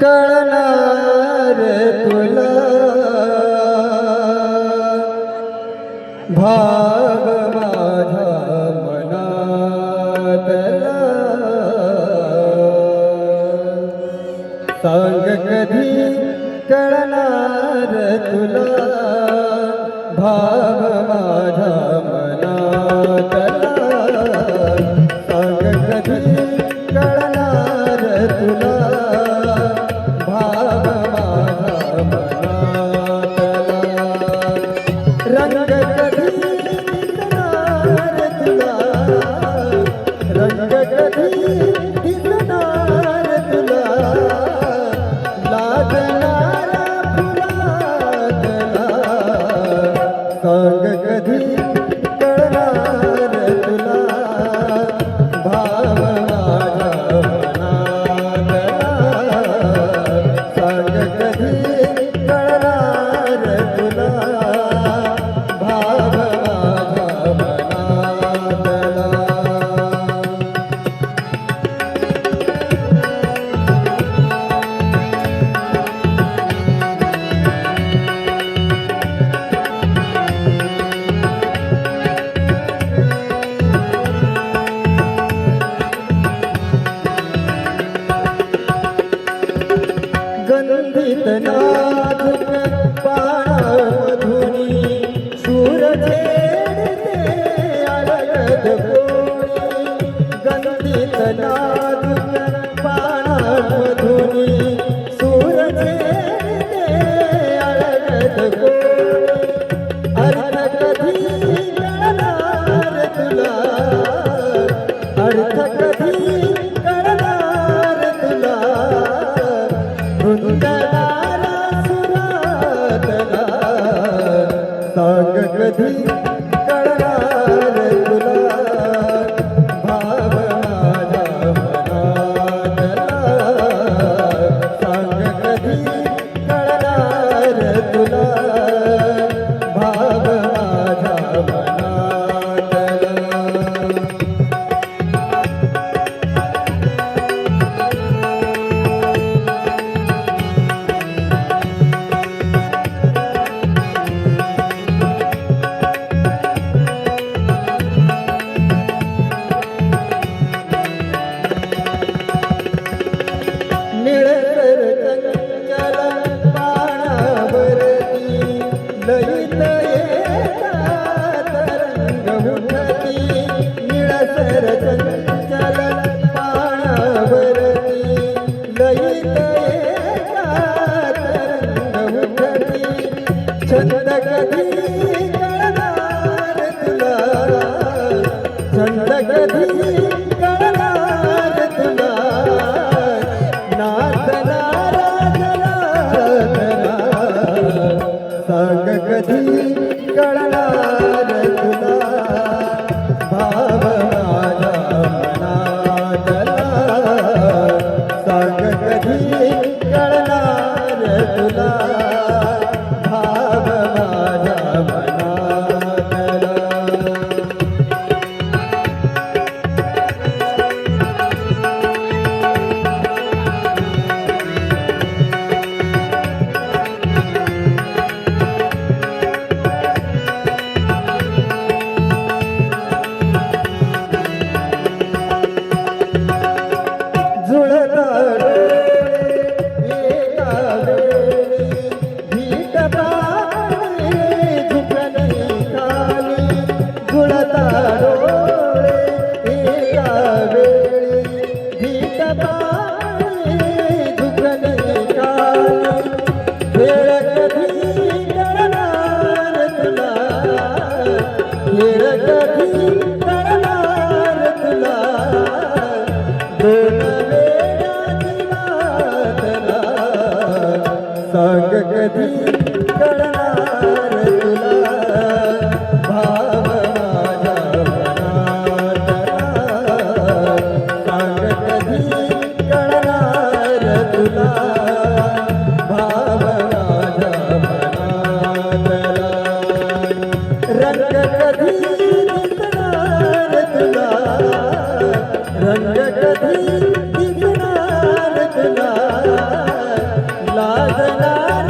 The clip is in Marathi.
कळणार तुला भाग माझ्या मनातला सांग कधी कळणार तुला भाग माझ्या मनातला सांग कधी कळणार तुला रंग कधी दिसणार तुला रंग कधी दिसणार तुला लागणारा फुलातला सांग कधी कळणार तुला भाव माझ्या मनातला सांग कधी कळणार तुला गंधित नाजुक पाणामधुनी सूर छेडते अलगद कोणी गंधित नाजुक पाणामधुनी सूर छेडते अलगद कोणी अर्थ कधी कळणार तुला अर्थ कधी कळणार तुला रुंदणारा सुरातला सांग कधी कळणार तुला भाव माझ्या मनातला सांग कधी कळणार तुला भाव माझ्या मनातला निळसर चंचल पाणावरती ललित येतात रंग उठती निळसर चंचल पाणावरती ललित येतात रंग उठती छंद कधी कळणार तुला छंद कधी कळणार तुला सांग कधी कळणार तुला भाव माझ्या मनातला सांग कधी कळणार तुला भाव माझ्या मनातला सांग कधी कळणार तुला भाव माझ्या मनातला सांग कधी कळणार तुला भाव माझ्या मनातला रंग कधी दिसणार तुला रंग कधी दिसणार तुला गाजणार